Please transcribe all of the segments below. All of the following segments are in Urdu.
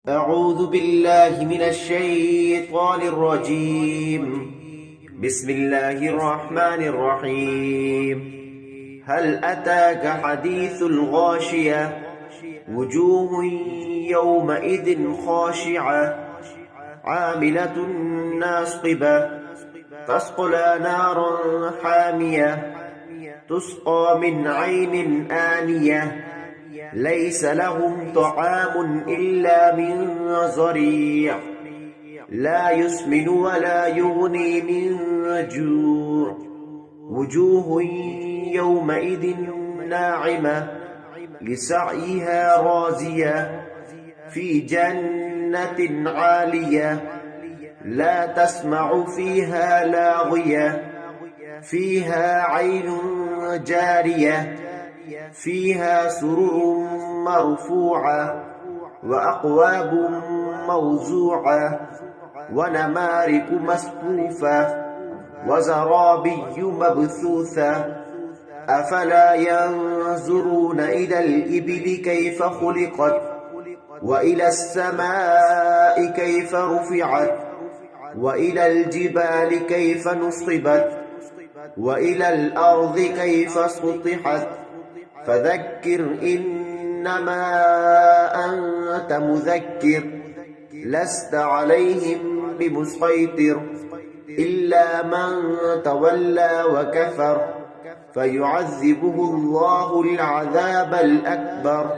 أعوذ بالله من الشيطان الرجيم. بسم الله الرحمن الرحيم. هل أتاك حديث الغاشية؟ وجوه يومئذ خاشعة عاملة ناصبة تصلى نارا حامية تسقى من عين آنية ليس لهم طعام إلا من ضريع لا يسمن ولا يغني من جوع وجوه يومئذ ناعمة لسعيها راضية في جنة عالية لا تسمع فيها لاغية فيها عين جارية فيها سرر مرفوعة وأكواب موضوعة ونمارق مصفوفة وزرابي مبثوثة أفلا ينظرون إلى الإبل كيف خلقت وإلى السماء كيف رفعت وإلى الجبال كيف نصبت وإلى الأرض كيف سطحت فذكر إنما أنت مذكر لست عليهم بمسيطر إلا من تولى وكفر فيعذبه الله العذاب الأكبر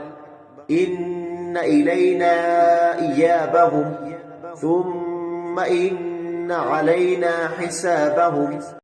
إن إلينا إيابهم ثم إن علينا حسابهم.